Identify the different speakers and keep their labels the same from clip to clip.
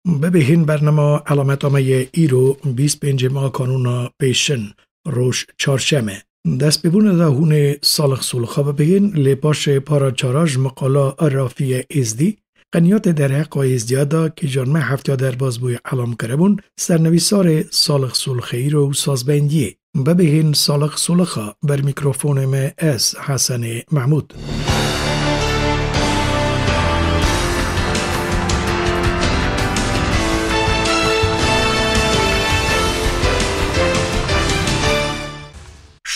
Speaker 1: ببهین برنامه علامتامه ایرو 25 ماه کانونا پیشن روش چارشمه دست ببونه دا هون سالخ سولخا ببهین لیپاش پارا چاراج مقالا رافی ازدی قنیات در حق ازدیادا که جانمه هفته در باز بوی علام کربون سرنویسار سالخ سولخه ایرو سازبندیه ببهین سالخ سولخا بر میکروفون ما از حسن محمود.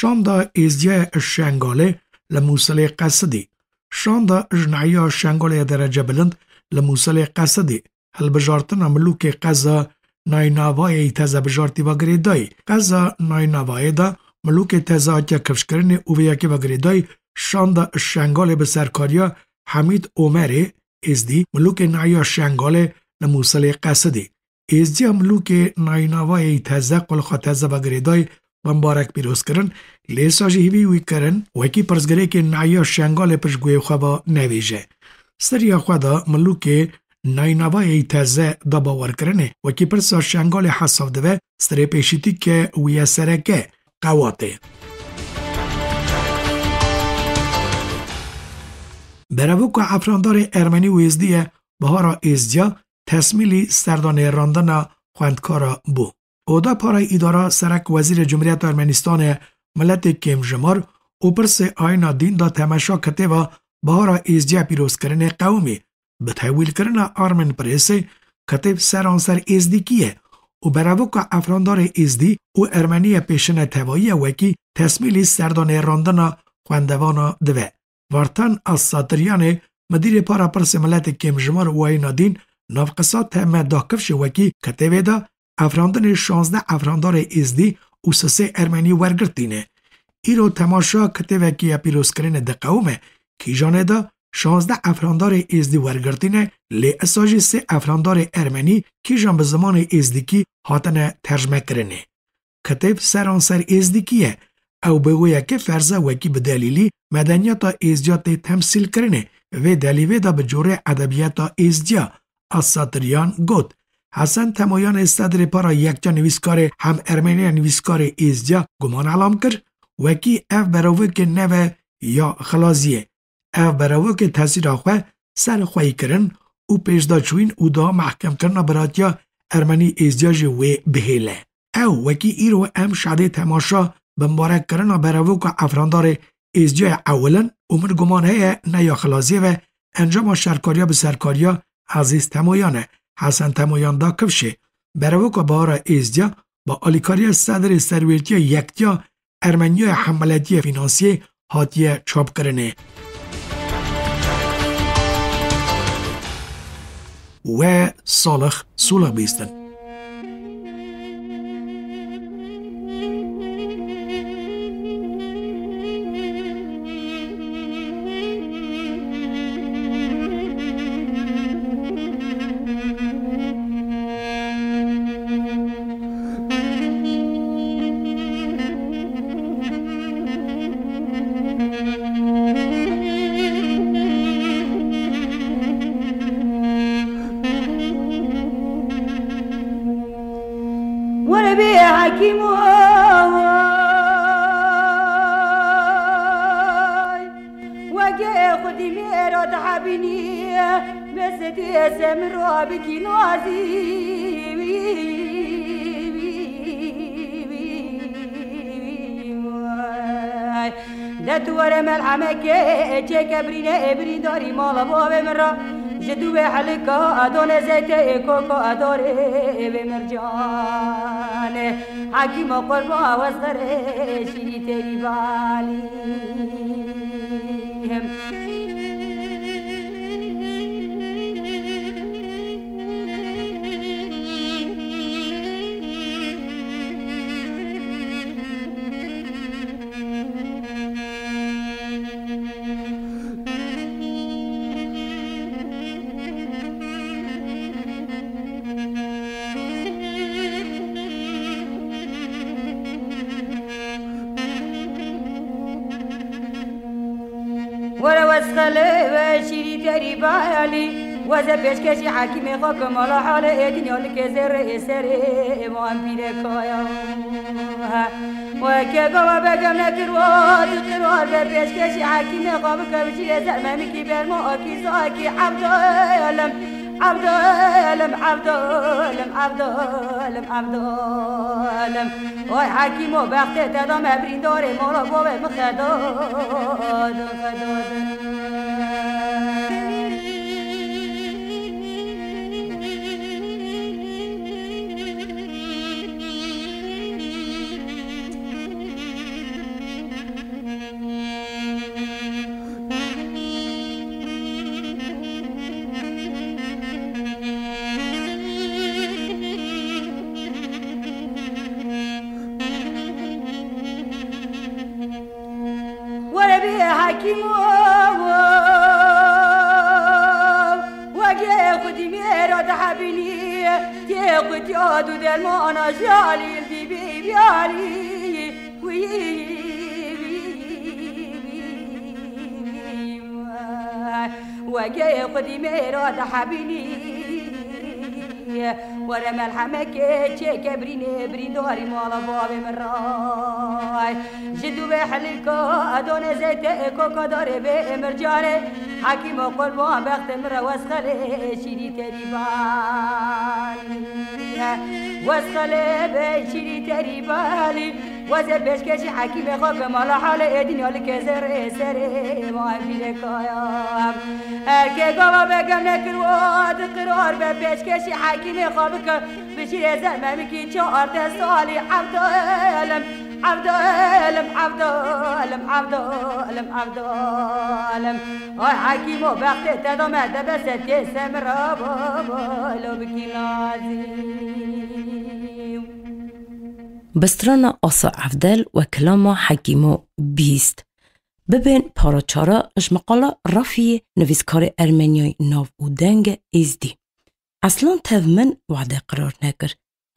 Speaker 1: شاندا ازدیای شنگاله لموسل قصدی شاندا جنعیا شنگاله درجه بلند لموسل قصدی هل بجارتنا ملوک قزا نایناوای تزا بجارتی و گریدای قزا نایناوای دا ملوک تزا که کفش کرنه اوویا که و گریدای شاندا شنگاله به سرکاریا حمید عمره ازدی ملوک نعیا شنگاله لموسل قصدی ازدی ملوک نایناوای تزا قلخا تزا و گریدای مبارک پیروز کرن لیساجی هیوی وی کرن وکی پرزگره که نعیا شنگال پشگوی خواه نویجه سریا خواه دا ملوک ناینوای تازه دا باور کرنه وکی پرسا شنگال حساف دوه سر پیشیتی که وی سرکه قواته براوک افراندار ارمنی و ازدیه بهارا ازدیا تسمیلی سردان راندن خواندکارا بو اودا پارای اداره سرک وزیر جمهوریت ارمنستان ملت کم جمار او پرس آینا دین دا تماشا کته و بهارا ازدیا پیروز کرن قومی به تحویل کرن آرمن پرسه کته سرانسر ازدی کیه او براوک افراندار ازدی او ارمنی پیشن توایی وکی تسمیلی سردان راندن خواندوان دوه وارتان از ساتریان مدیر پارا پرس ملت کم جمار و آینا دین نافقصات همه دا کفش وکی کته ویدا افراندن 16 افراندار ازدی او سسه ارمنی ورگرتینه. ایرو تماشا کته وکی پیروز کرن ده قومه کی جانه دا 16 افراندار ازدی ورگرتینه لی اساجی 3 افراندار ارمنی کی جان به زمان ازدیکی هاتنه ترجمه کرنه. کته سرانسر ازدیکیه او بگویا که فرزه وکی به دلیلی مدنیات ازدیات تمثیل کرنه و دلیوه دا به جوره ادبیات ازدیا از ساتریان گود حسن تمایان صدر پارا یکجا نویسکار هم ارمنی نویسکار ازدیا گمان علام کرد وکی اف براوه که نوه یا خلازیه اف براوه که تاثیر آخواه سر خواهی کرن او پیشدا چوین او دا محکم کرنا براتیا ارمنی ازدیا جوه بهیله او وکی ایرو ام شده تماشا بمبارک کرنا براوه که افراندار ازدیا اولا عمر گمان هیه نه یا خلازیه و انجام شرکاریا به سرکاریا عزیز تمایانه حسن تمایان دا کفشه براوک بارا ازدیا با آلیکاری صدر سرویتی یکتیا ارمنی حملتی فینانسی هاتیه چاپ کرنه و سالخ سولخ بیستن
Speaker 2: دتوار ملحمك جيك ابري داري مالا باب مرا جدو حلقة أدون زيت كوكو أدوري بمرجان حكيم قربا وصغر شيري تري بالي ولو اسخل وشيري تري بالي وزه پیشکشی حکیم خاک مالا حال دنیا لکزر سر امام پیرکایا و که گوا بگم نکروات قرار به پیشکشی حکیم خاک کبچی زمانی کی بر ما کی زاکی عبدالم عبدالم عبدالم عبدالم عبدالم وای حکیم و بخت تدام ابرین داره مالا بابا مخداد حکیمو وگه خودی میرا تحبینی که خودی آدو دل مانا جالی بی بی بیالی وگه خودی میرا تحبینی ورا ملحمك چه كبريني برين داري مالا بابي من راي جدو بحلكو ادون زيت كوكو داري بمرجاني حكيم قربان بخت مرا واسخلي شيري تريبان واسخلي بشيري تريبالي وزه بشكشي حكيم خوك مالا حال ادنيا لكزر سري ما فيلكايا كي قوا بگم نكروات قرار بشكشي حكيم خوك بشير زمامكي 4 سالي عبدالم عبدالم عبدالم عبدالم عبدالم هاي حكيم وبخت تدام دبست سمرا بابا لو بكي نازي
Speaker 3: بسترانا آسا عفدل و کلاما حکیمو بیست. ببین پاراچارا اش مقاله رافی نویسکار ارمنیای ناو و دنگ ایزدی. اصلا تف من وعده قرار نکر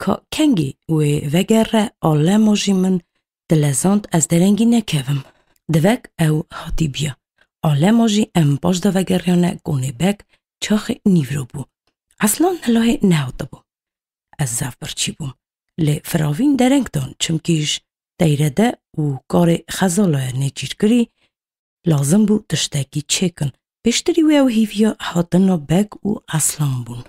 Speaker 3: که کنگی و وگر آلماجی من دلزاند از درنگی نکوم. دوک او حاتی بیا. آلماجی ام باش دا وگریانه گونه بک چاخ نیورو بو. اصلا نلاه نهاده بو. از زف برچی بوم. لی فراوین درنگ دان چمکیش دیرده و کار خزالای نجیر کری لازم بو تشتاکی چکن پیشتری و او هیویا حاتنا بگ و اصلان بون.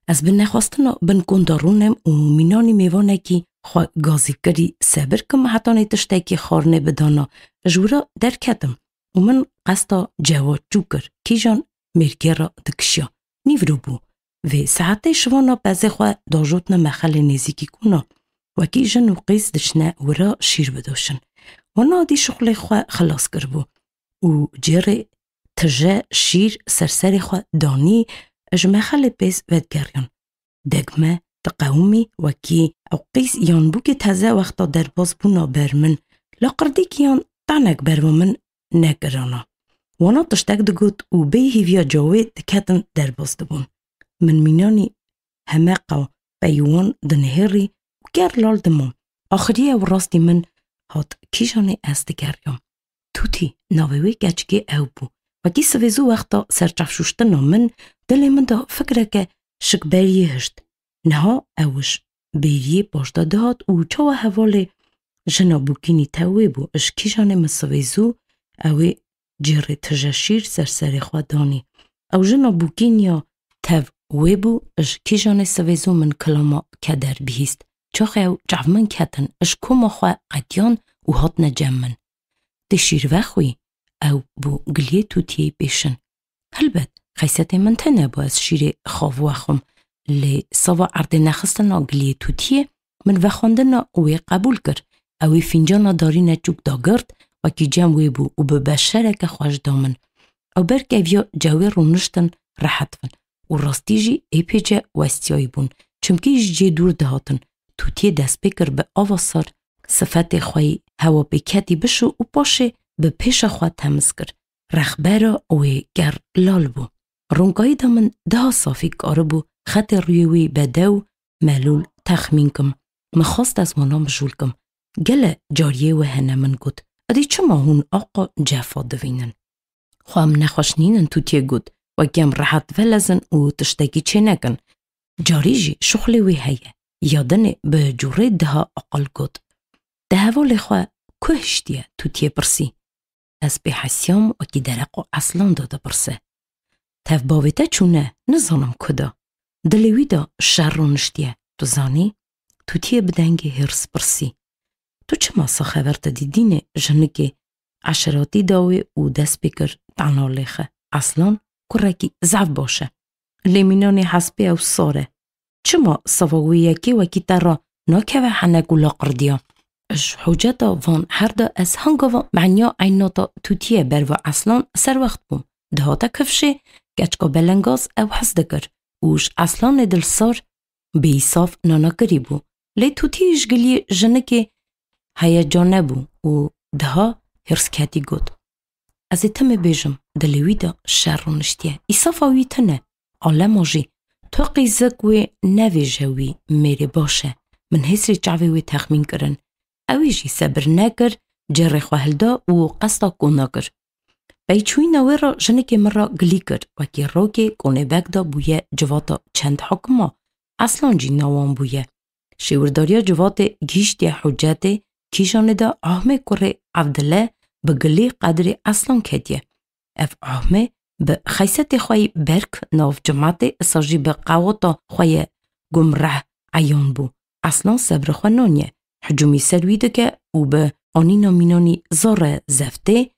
Speaker 3: از بن نخواستنا بن کندارونم و مینانی میوانه کی خواه گازی کری سبر کم حتانی تشتاکی خارنه بدانا جورا در کتم و من قصدا جواد جوکر کی جان مرگه را دکشیا نیورو بو و ساعته شوانا بزه خواه داجوتنا مخل نزیکی کنا و کی جن و قیز دشنه ورا شیر بدوشن و نادی شغل خواه خلاص کربو و جره تجه شیر سرسر خواه دانی اج مخل پیز ودگریان دگمه تقومی و کی او قیز یان بو که تازه وقتا در باز بونا برمن لقردی که یان تانک برمن نگرانا وانا تشتک دگوت و بی هیویا جاوه دکتن در باز دبون من مینانی همه قو بیوان دنهری و گر لال دمون آخریه و راستی من هات کیشانه از دگریام توتی ناویوی گچگی او بو و کی سویزو وقتا سرچفشوشتنا من دل من دا فکره که شکبریه هشت نها اوش بیریه باشده دهات و چاوه حواله جنا بوکینی تاوی بو اش کیشانه مسویزو اوی جره تجشیر سرسر خواه دانی او جنا بوکینیا تاو وی بو اش کیشانه سویزو من کلاما کدر بیست چاخه او جعفمن کتن اش کما خواه قدیان و هات نجمن ده شیر وخوی او بو گلیه توتیه بیشن هلبت خیست من تنه با از شیر خواف وخم لی سوا عرده نخستنا گلیه توتیه من وخاندنا اوی قبول کر اوی فینجانا داری نچوک داگرد و کی جم وی بو و به بشره که خوش دامن او برک اویا جاوی رو نشتن راحت فن و راستی جی ای پیجه وستیایی بون چمکیش جی دور دهاتن توتیه دست بکر به آواسار صفت خواهی هوا بکتی بشو و باشه به پیش خواه تمز کر رخبرا اوی گر لال بو رونگایی دامن ده صافی کاره بو خط رویوی بدو ملول تخمین کم مخواست از منام جول کم گله جاریه و هنه من گود ادی چما هون آقا جفا دوینن خواهم نخوشنینن توتیه گود و گم راحت ولزن و تشتگی چه نگن. جاری جی شغلی وی هیه. یادن به جوره ده اقل گود. ده حوالی خواه که هشتیه تو تیه برسی. از به حسیام و کی درقو اصلا داده برسه. تف باویتا چونه نزانم کدا. دلوی دا شر رو نشتیه. تو زانی؟ تو تیه بدنگ هرس برسی. تو چه ماسا خبرت دیدینه جنگی عشراتی داوی و دست بکر تعنالیخه. اصلا کرکی زعف باشه. لیمینانی حسبی او ساره. چما صفاوی یکی وکی ترا ناکه و حنگو لاقردیا. اش حجتا وان هر دا از هنگاوا معنیا ایناتا توتیه بر و اصلا سر وقت بوم. دهاتا کفشه گچکا بلنگاز او حس دکر. اوش اصلا ندل سار بی صاف نانا کری بو. لی توتیش گلی جنگی هیجانه بو و دها هرس کتی گود. از ایتم بیجم دلوی دا شر رو نشتیه. ای صفاوی تنه. عالم آجی تو قیزک وی نوی جوی میری باشه. من حسری جعوی وی تخمین کرن. اوی جی صبر نکر جر خواه دا و قصدا کن نکر. بای چوی نوی را جنگی من را گلی کر وکی روکی کنه بک دا بویه جواتا چند حکما اصلا جی نوان بویه. شیورداریا جوات گیشتی حجت کیشانه دا آهمه کره عبدالله بگلی قدر اصلا کدیه. اف آهمه به خیست خواهی برک ناف جماعت ساجی به قواتا خواهی گمره عیان بو. اصلا صبر خواه نانیه. حجومی سرویده که او به آنینا مینانی زار زفته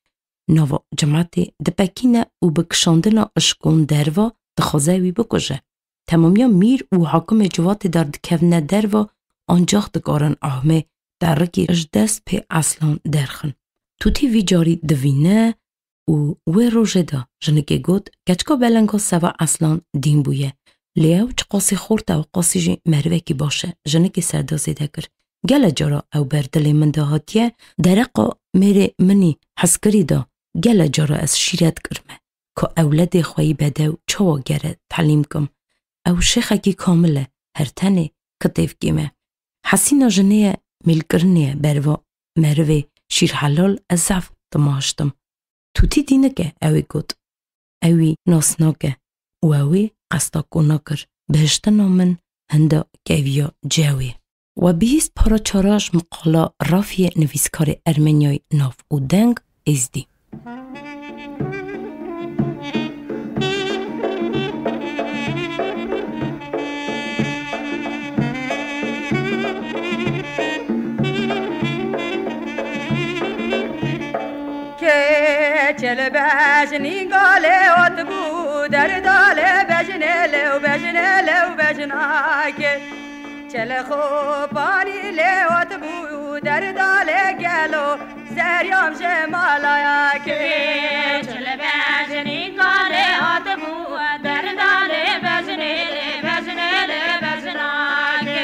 Speaker 3: ناف جماعت دپکینه او به کشاندنا اشکون دروا دخوازهوی بکشه. تمامیا میر و حاکم جوات در دکوونه دروا آنجاخ دکارن آهمه در رکی اش دست پی اصلا درخن. توتی وی جاری دوینه و وی روژه دا جنگی گود گچکا بلنگا سوا اصلا دین بویه. لیاو چه قاسی خورده و قاسی جی مروه کی باشه جنگی سردازی دکر. گل جارا او بردلی من دا هاتیه درقا میره منی حسکری دا گل جارا از شیرت کرمه که اولاد خواهی بده و چوا گره تعلیم کم. او شیخه کی کامله هر تنه کتیف گیمه. حسینا جنه میلکرنه بروا مروه شیر حلال از زف دماشتم. توتی دینه که اوی گود. اوی ناسناکه و اوی قصدا کناکر بهشتنا من هنده گویا جاوی. و بیست پارا چاراش مقالا رافی نویسکار ارمنیای ناف و دنگ ازدی.
Speaker 2: چل بجنی گاله ات بود در داله بجنه و بجناکه چل خوبانی لیوت بود در داله گلو سریام شمالایا که
Speaker 4: چل بجنی گاله ات بود در داله بجنه بجناکه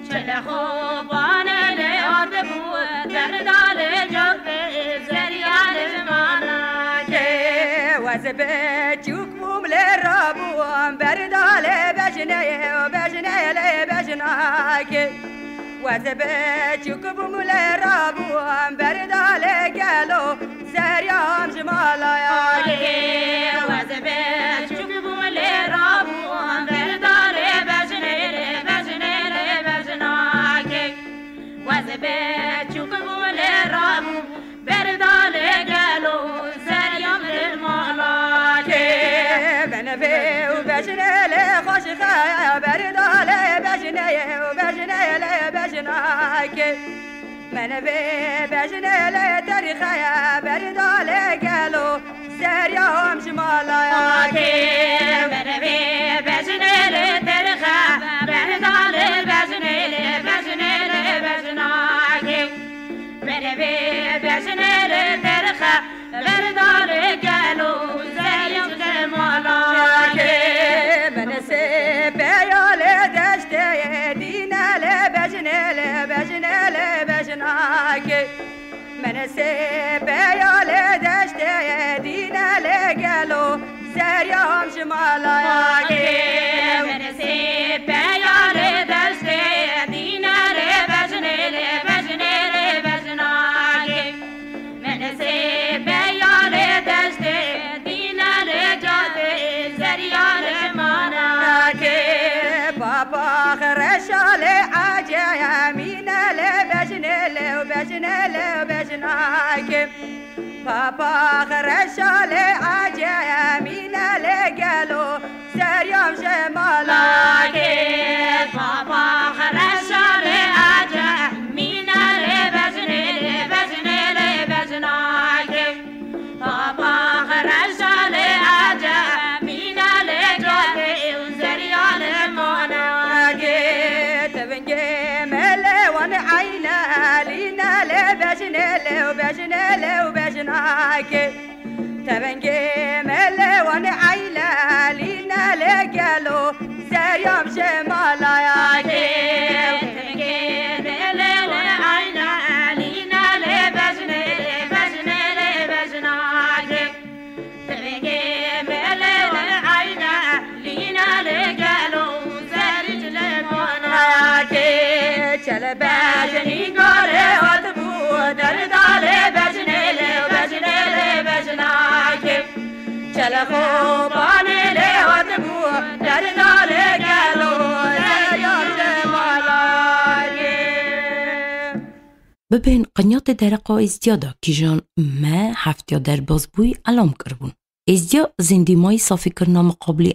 Speaker 4: چل خوبانی لیوت بود در داله جوه سریام شمالایا
Speaker 2: وزبه چوکم لرابوام برداله بجنه بجناکه وزبه چوکم لرابوام برداله گلو سریام شمالایا
Speaker 4: وزبه چوکم لرابوام برداله بجنه بجناکه وزبه چوکم لرابوام برداله گلو سریام شمالایا
Speaker 2: بنفي وبجنة لخوش خايا بردالة بجنة وبجنة بجناك منفي بجنة لترخايا بردالة قالوا سريهم شمالايا
Speaker 4: منفي بجنة لترخا بردالة بجنة بجناك منفي بجنة لترخا بردالة قالوا سريهم شمالاك
Speaker 2: من سبيال دشتي دينا لبجناك من سبيال دشتي دينا لقالوا سريهم شمالاك
Speaker 4: من سبيال دشتي دينا لبجناك من سبيال دشتي دينا لجاتي
Speaker 2: آخر شال عجامین لبجن لبجناك بابا آخر شال عجامین لگلو سریام جمالاك
Speaker 4: بابا آخر شال عجامین لبجن لبجناك بابا آخر شال عجامین لگلو سریام جمالاك
Speaker 2: تبنجي ملوان عينا لينا لبجناك تبنجي ملوان عينا لينا لقالو سريام جمالاك
Speaker 4: تبنجي ملوان عينا لينا لبجناك تبنجي ملوان عينا لينا لقالو سريج لموناك
Speaker 2: چلبجنی گاره آدبو در داله بجناک چل خوبانه له آدبو در داله گلو سریام جمالاک
Speaker 3: ببین قنیات درقا ازدیادا که جان ما هفتیا در بازبوی علام کربون. ازدیا زندیمای صافی کرنا مقابلی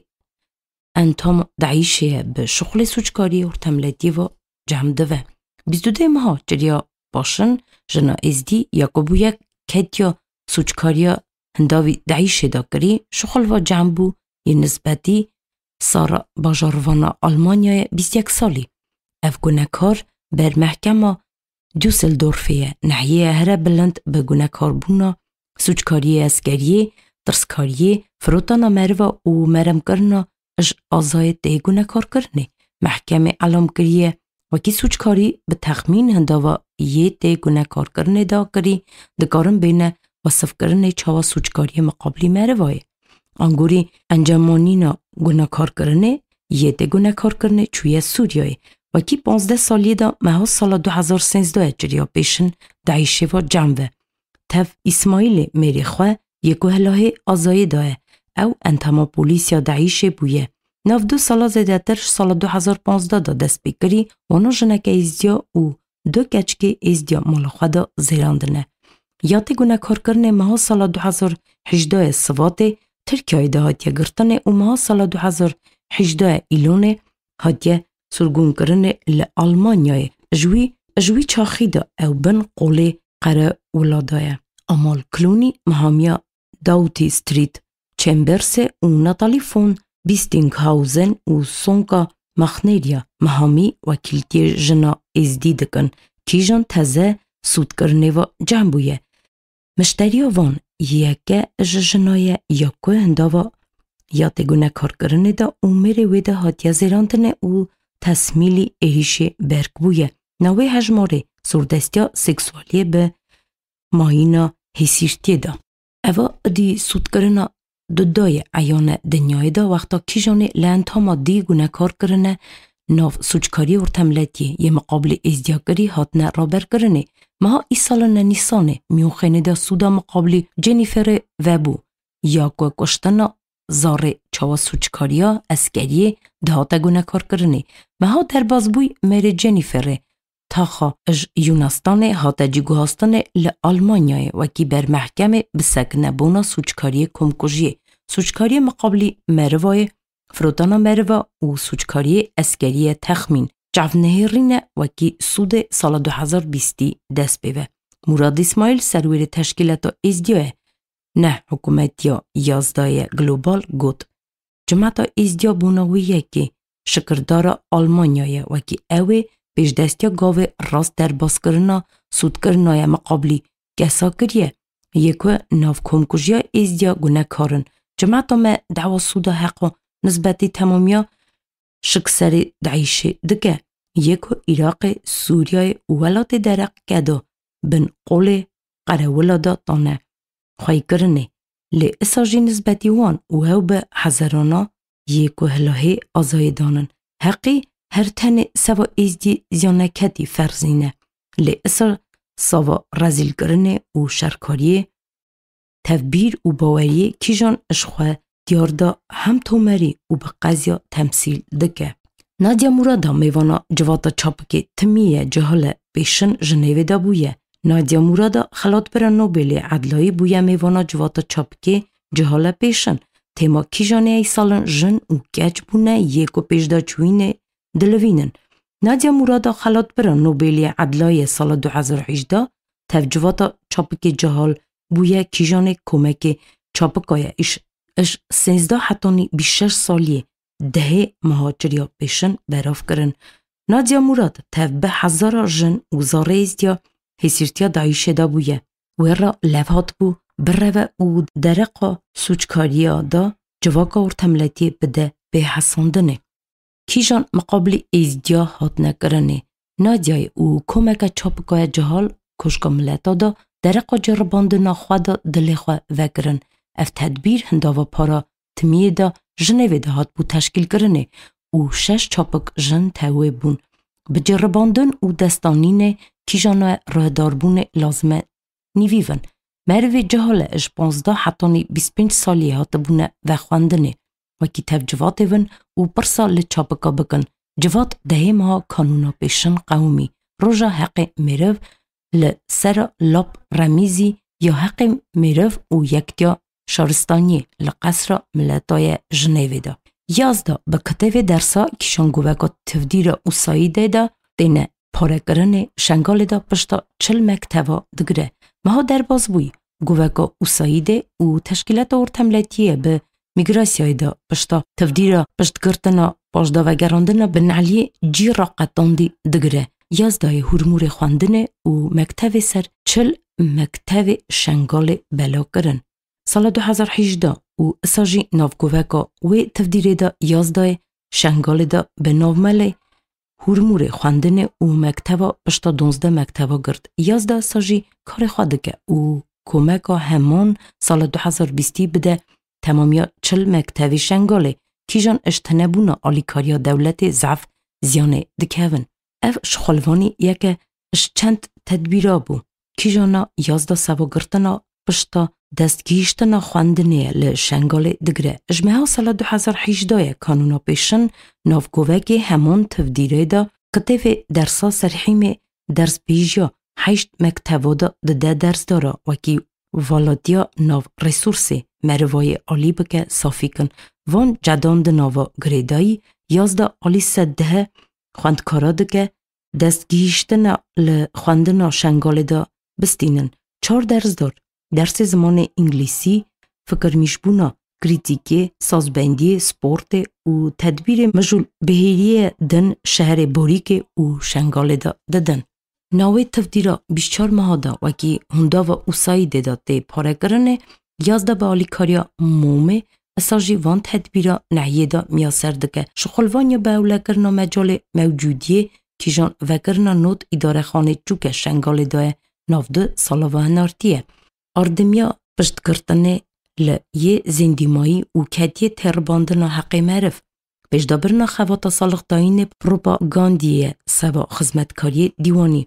Speaker 3: انتام دعیشه به شغل سوچکاری و تملتی و جمع دوه. 22 ماه جریا باشن جنا ازدی یا قبویا کتیا سوچکاریا هنداوی دعیشه دا کری شغل و جمع بو یه نسبتی سارا باجاروانا آلمانیای 21 سالی. اف گونکار بر محکمه دوسلدورفیه نحیه هره بلند به گونکار بونا سوچکاری اسکریه ترسکاریه فروتانا مروا و مرم کرنا اش آزای ده گونکار کرنه. محکمه علام کریه وکی سوچکاری به تخمین هنداوا یه ده گونکار کرنه دا کری دکارن بین وصف کرنه چاوا سوچکاری مقابلی مروای. انگوری انجامانینا گونکار کرنه یه ده گونکار کرنه چوی سوریای. وکی 15 سالی دا مها سال 2013 جریا پیشن دعیشه و جمعه. تف اسماعیل میری خواه یکو هلاه آزایی داه او انتما پولیسیا دعیشه بویه. 92 سالا زیده ترش سال 2015 دا دست بکری وانا جنک ازدیا و 2 کچک ازدیا مال خواه دا زیراندنه. یاتی گونکار کرنه مها سال 2018 سواته ترکیه دا هاتیه گرتنه و مها سال 2018 ایلونه هاتیه سرگون کرنه لآلمانیای جوی چاخی دا او بن قوله قره ولادای. امال کلونی مهامیا داوتی ستریت چمبرس و ناتالی فون بیستینگ هاوزن و سونکا مخنیریا مهامی وکیلتی جنا ازدی دکن کی جان تازه سود کرنه و جنبویه. مشتری وان یکه جنای یکو هنداوا یا تگونه کار کرنه دا عمر ویده هاتیا زیراندنه و تسمیلی ایشه برگ بویه. نوی هجماره سردستیا سکسوالیه به ماهینا حسیرتیه دا. اوه دی سود کرنه دودای ایان دنیای دا وقتا کی جانه لند ها ما دی گونه کار کرنه ناف سوچکاری و تملتیه یه مقابل ازدیاگری هاتنه رابر کرنه. مها ای سالن نیسانه میوخینه دا سودا مقابل جنیفر وبو یا که کشتنا زاره چاوا سوچکاریا اسکریه دهاتا گونه کار کرنه. مها در بازبوی مری جنیفره تاخا اج یونستانه هاتا جیگو هستانه لآلمانیای وکی بر محکمه بسکنه بونا سوچکاری کمکوژیه. سوچکاری مقابلی مروای فروتانا مروا و سوچکاری اسکری تخمین جوونهرینه وکی سود سال 2020 دست بیوه. مراد اسماعیل سرویر تشکیلات ازدیاه نه حکومتیا 11 گلوبال گوت. جماعت ازدیا بوناویه که شکردار آلمانیای وکی اوه پیش دستیا گاوه راست در باز کرنا سود کرنای مقابلی گسا کریه. یکو ناف کمکوژیا ازدیا گونه کارن. جماعت ما دعوا سودا حقا نسبتی تمامیا شکسری دعیشه دکه. یکو عراق سوریای ولات درق کدا بن قول قره ولادا تانه خواهی کرنه. لی اساجی نسبتی وان و هاو به حضرانا یکو هلاهی آزای دانن. حقی هر تن سوا ازدی زیانکتی فرزینه. لی اسا سوا رزیل کرنه و شرکاریه تفبیر و باوریه کی جان اشخواه دیاردا هم تومری و به قضیا تمثیل دکه. نادیا مورادا میوانا جواتا چاپکی تمیه جهال پیشن جنیوه دا بویه. نادیا مورادا خلات برا نوبل عدلایی بویه میوانا جواتا چاپکی جهال پیشن. تیما کیجانه ای سالن جن و گچ بونه یکو پیش دا چوینه دلوینن. نادیا مورادا خلات برا نوبل عدلایی سال 2018 تف جواتا چاپکی جهال بویه کیجانه کمک چاپکای اش 13 حتانی 26 سالیه ده مهاجریا پیشن براف کرن. نادیا مراد تف به هزار جن و زاره ایستیا حسیرتیا دایشه دا بویه و را لفهات بو بره و درقا سوچکاریا دا جواکا ورتملتی بده به حساندنه. کیجان مقابل ایزدیا هات نکرنه. نادیای و کمک چاپکای جهال کشکا ملتا دا درقا جرباندنا خوادا دلخوا وکرن. اف تدبیر هنداوا پارا تمیه دا جنوه ده هات بو تشکیل کرنه و 6 چاپک جن تاوه بون. بجرباندن و دستانین کیجانا راهداربون لازمه نیویون. مروی جهال اش 15 حتانی 25 سالی هات بونه و خواندنه و کتاب جوات ون و پرسا لچاپکا بکن. جوات ده مها کانونا پیشن قومی روژا حق مرو لسر لاب رمیزی یا حق مرو و یکتیا شارستانی لقصر ملتای جنیوه دا. 11 به کتاب درسا کشان گوهگا تفدیر و سایده دا دینه پاره کرنه شنگال دا پشتا 40 مکتبا دگره. مها در باز بوی گوهگا و سایده و تشکیلات ارتملتیه به میگراسیای دا پشتا تفدیر پشت گرتنا پاشدا و گراندنا به نعلی جی را قطاندی دگره. 11 هرمور خواندنه و مکتب سر 40 مکتب شنگال بلا کرن. سال 2018 و اساجی نافگوهکا و تفدیره دا 11 شنگال دا به ناومله هرمور خواندنه و مکتبا پشتا 12 مکتبا گرد. 11 اساجی کار خوادکه و کمکا همان سال 2020 بده تمامیا 40 مکتبی شنگاله کیجان اشتنبونا آلیکاریا دولت ضعف زیانه دکهون. اف شخالوانی یکه اش چند تدبیرا بو. کیجانا 11 سوا گرتنا پشتا دستگیشتنا خواندنه لشنگال دگره. اجمعا سال 2018 کانونا پیشن نافگوهگی همان تفدیره دا کتف درسا سرحیم درس بیجیا 8 مکتبا دا ده درس دارا وکی والادیا ناف ریسورسی مروای آلی بکه صافی کن. وان جداند ناوا گریدایی 11 آلی سده خواندکارا دکه دستگیشتنا لخواندنا شنگال دا بستینن. 4 درس دار. درس زمان انگلیسی، فکر میشبونا، کریتیکی، سازبندی، سپورت و تدبیر مجول بهیری دن شهر باریک و شنگال دا ددن. ناوی تفدیرا 24 ماه دا وکی هندا و اوسایی دا تی پاره کرنه 11 به آلیکاریا مومه اساجی وان تدبیرا نعیه دا میاسر دکه. شخلوانیا به اوله کرنا مجال موجودیه کیجان وکرنا نوت اداره خانه چوکه شنگال دا 19 سالا و هنارتیه. اردمیا پشت کرتنه یه زندیمایی و کتیه ترباندنا حق معرف. پشدابرنا خواتا سالخ داین پروپاگاندیه سبا خدمتکاری دیوانی.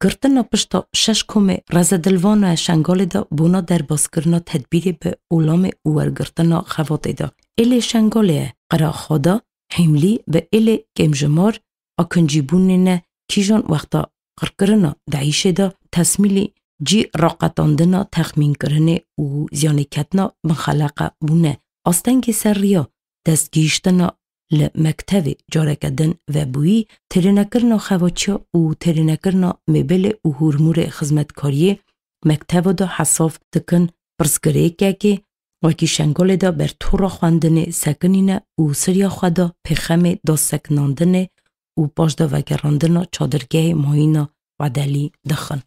Speaker 3: کرتنا پشتا 6 کم رزدلوان شنگال دا بونا در باز کرنا تدبیر به اولام ورگرتنا خواته دا. ایل شنگاله قرا خدا حملی به ایل کمجمار اکنجیبونینه کیجان وقتا قرکرنا دعیشه دا تسمیلی جی راقتاندنا تخمین کرنه و زیانکتنا بنخلقه بونه. آستنگ سریا دستگیشتنا لمکتب جارکدن و بویی ترینکرنا خواچیا و ترینکرنا مبل و هرمور خدمتکاری مکتب دا حصاف دکن پرسگره که وکی شنگال دا بر طور خواندن سکنینه و سریا خدا پخم دا سکناندنه و باش دا وگراندنا چادرگه ماهینا و دلی دخن.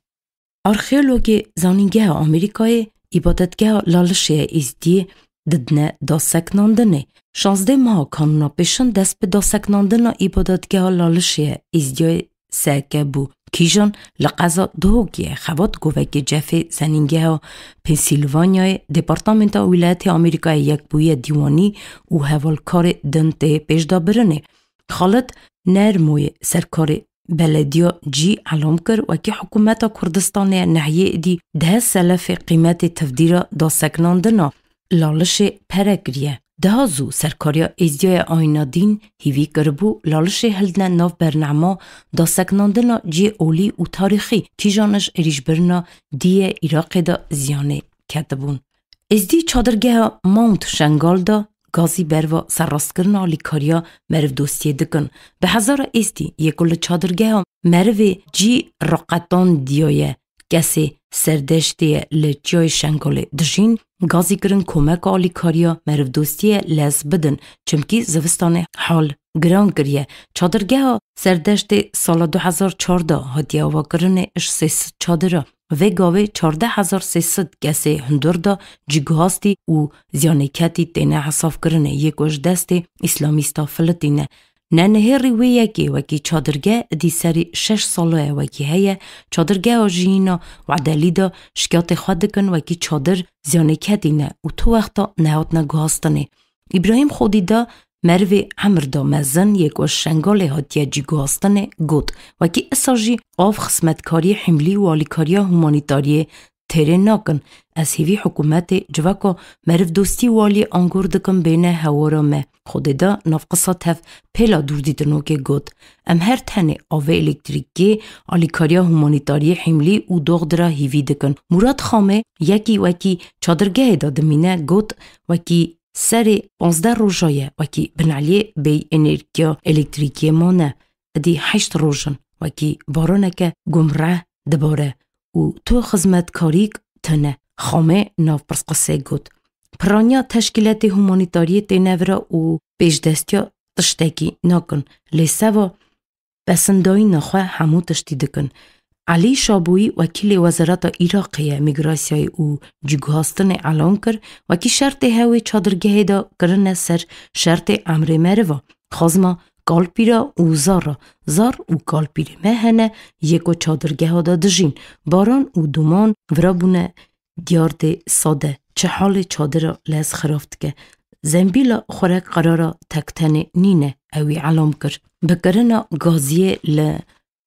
Speaker 3: آرخیولوژی زانینگه آمریکای عبادتگاه لالشه ایزدی ددنه دا سکناندنه. 16 ماه کانونا پیشن دست به دا سکناندنه عبادتگاه لالشه ایزدی سکه بو. کیجان لقضا دوگیه خواد گوهک جفه زنینگه پنسیلوانیای دپارتامنت ولایت آمریکای یک بوی دیوانی و حوالکار دنته پیش دا برنه. خالد نرموی سرکار بلدیا جی علام کر و که حکومت کردستان نحیه دی 10 سلف قیمت تفدیر دا سکناندنا لالش پرگریه. دهازو سرکاریا ازدیای آینادین هیوی کربو لالش هلدن ناف برنامه دا سکناندنا جی اولی و تاریخی کی جانش اریش برنا دیه عراق دا زیانه کتبون. ازدی چادرگه ماونت شنگال دا گازی بروا سرراست کرنا لیکاریا مرو دوستیه دکن. به هزار ازدی یکل چادرگه مرو جی رقتان دیایه کسی سردشتی لجای شنگال دژین گازی کرن کمک آلیکاریا مرو دوستیه لز بدن چمکی زوستان حال گران کریه. چادرگه سردشت سال 2014 هدیه و کرن اش 300 چادره و گاوه 14300 کسی هندوردا جیگهاستی و زیانکتی تینه حصاف کرنه یکوش دست اسلامیستا فلتینه. ننهری وی یکی وکی چادرگه دی سری 6 ساله وکی هیه چادرگه آجینا و عدلی دا شکیات خود دکن وکی چادر زیانکتینه و تو وقتا نهات نگاستنه. ابراهیم خودی دا مروی عمر دا مزن یکوش شنگال هاتیه جیگاستنه گود وکی اساجی آف خسمتکاری حملی و آلیکاری همانیتاری تیره ناکن از هیوی حکومت جواکا مرف دوستی والی انگور دکن بین هوارا مه خود دا نفقصات هف پیلا دور دیدنو که گود ام هر تنه آوه الکتریکی آلیکاری همانیتاری حملی و داغدرا هیوی دکن. مراد خامه یکی وکی چادرگه دادمینه گود وکی سر 15 روزایه وکی بنعلیه بی انرژیا الکتریکی مانه دی 8 روزن وکی بارانکه گمره دباره و تو خدمتکاریک تنه خامه ناف پرسقسه گود. پرانیا تشکیلات همانیتاری تنورا و پیشدستیا تشتکی ناکن لیسوا بسندایی نخواه همو تشتی دکن. علی شابوی وکیل وزارت عراقیه میگراسیای او جیگهاستن اعلام کر وکی شرط هاوی چادرگه دا کرن سر شرط امر مروا خازما گالپیرا و زار و گالپیر مهنه یکو چادرگه ها دا دجین باران و دومان ورابونه دیار ده ساده چه حال چادر لز خرافت که زنبیل خورک قرارا تکتن نینه اوی علام کر بکرنا گازیه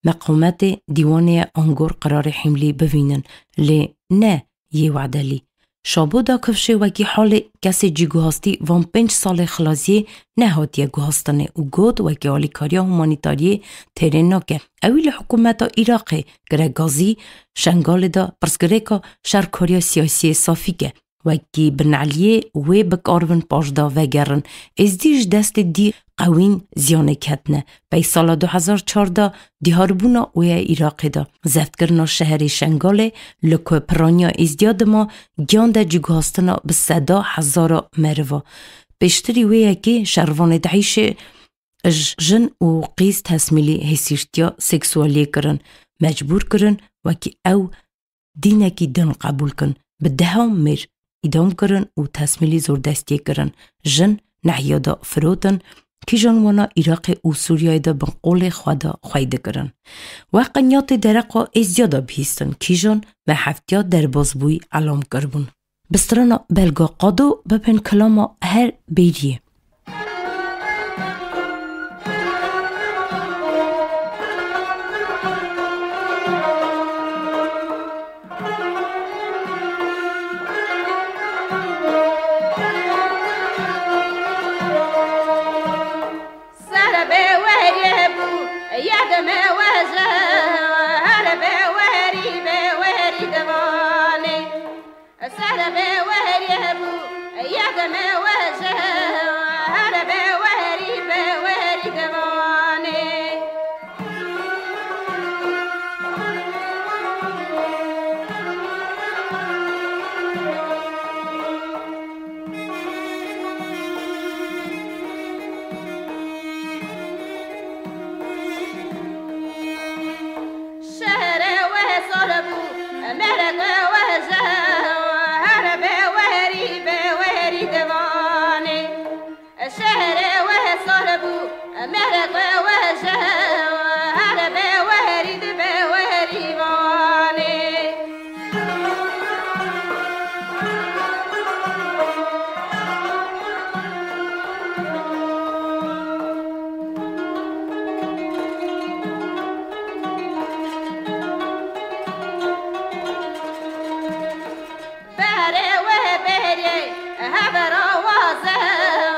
Speaker 3: مقامات دیوان انگور قرار حملی ببینن لی نه یه وعدلی. شابو دا کفشه وکی حال کسی جیگوهاستی وان 5 سال خلازیه نهاتیه گوهاستنه و گود وکی آلیکاریا همانیتاریه تیره ناکه. اویل حکومت عراقه گره گازی شنگال دا پرسگره که شرکاریا سیاسی صافی که وکی بنعلیه و بکارون پاشدا وگرن از دیش دست دی قوین زیانه کتنه. بی سال 2014 دیهاربونا وی عراقی دا زفت کرنا شهر شنگاله لکو پرانیا ازدیاد ما گیان دا جیگاستنا به 100,000 مروا. بیشتری وی که شروان دعیش جن و قیز تسمیلی حسیشتیا سکسوالی کرن مجبور کرن وکی او دینکی دن قبول کن به دهم مر ادام کرن و تسمیلی زوردستی کرن جن نحیادا فروتن کی جانوانا عراق و سوریای دا بن قول خوادا خواهیده کرن. و قنیات درقا ازیادا بیستن کی جان و هفتیا در بازبوی علام کربون. بسترانا بلگا قادو بپن کلاما هر بیریه.
Speaker 4: بره و بره هبر آوازه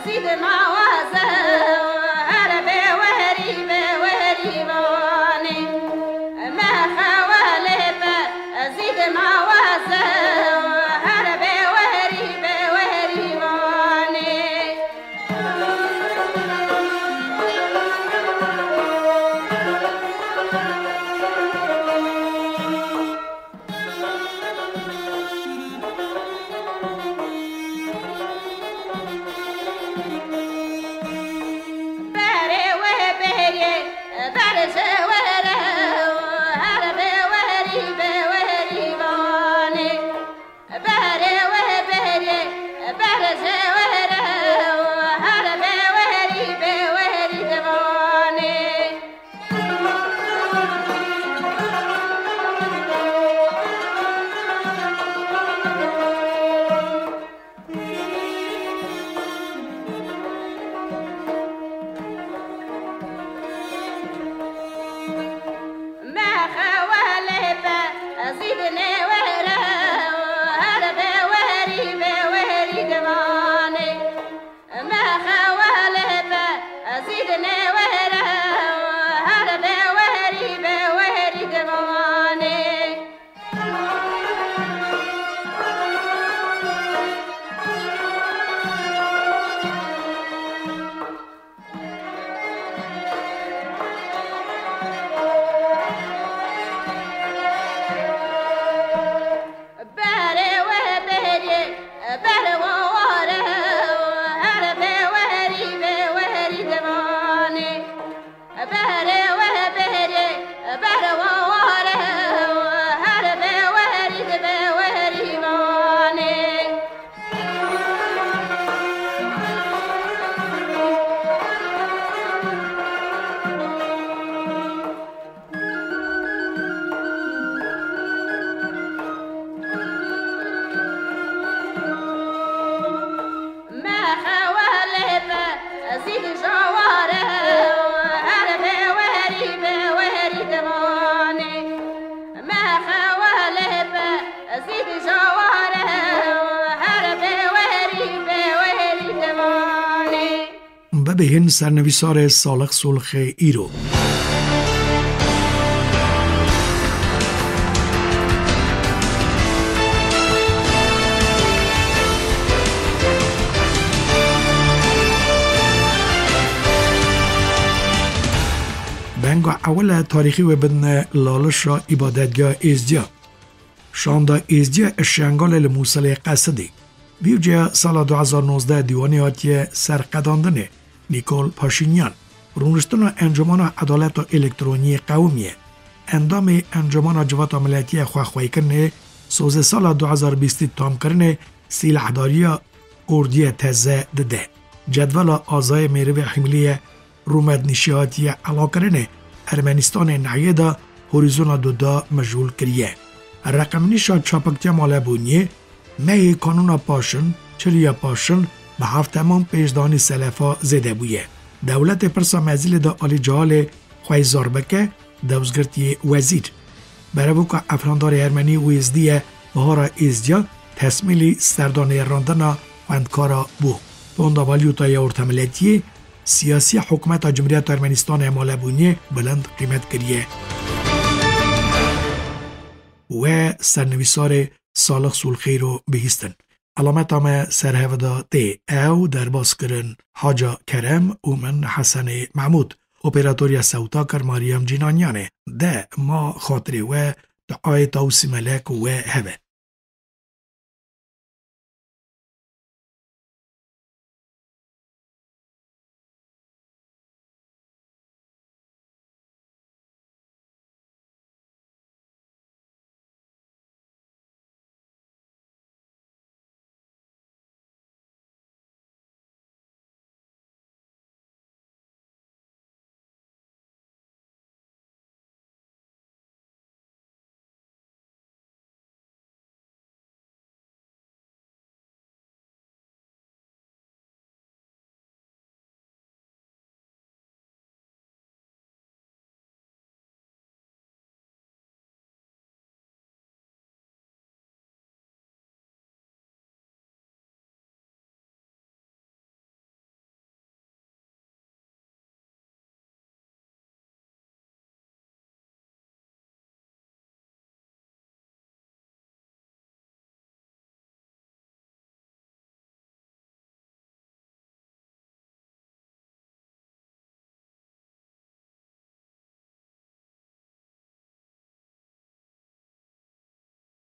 Speaker 4: زيد نوازه عربي وهري بوهري بواني ما خوالي زيد نوازه عربي وهري بوهري بواني
Speaker 1: ببهن سرنویسار سالخ سلخ ایرو. بنگا اول تاریخی و بدن لالش را عبادتگاه ایزدیا. شاندا ایزدیا اشنگال لموسل قصدی. بیوجه سال 2019 دیوانی آتی سرقداندن نیکول پاشینیان رونشتن انجمن عدالت الکترونی قومی اندام انجمن جوات عملیاتی خواهی کنه سوز سال 2020 تام کرنه سیلحداری اردی تزه دده جدول آزای میروی حملی رومد نشیاتی علا کرنه ارمنستان نعیده هوریزون دودا مجهول کریه رقم نشاد چاپکتی مالبونیه می کانون پاشن چریا پاشن به هفتمان پیشدانی سلفا زده بویه. دولت پرسا مزیل دا آلی جهال خواهی زاربکه دوزگرتی وزیر. برای که افراندار ارمنی ویزدی بهار ایزدیا تصمیلی سردانه راندنا خوندکارا بو. پونداوالیو تا یا ارتملیتی سیاسی حکومت جمهوریت ارمنستان امالبونی بلند قیمت کریه. و سرنویسار سالخ سلخی رو بهیستن. علامت آمه سرهودا تی او در باز کرن حاجا کرم و من حسن محمود اپراتوریا سوتاکر مریم جینانیانه ده ما خاطری و دعای توسی ملک و هوه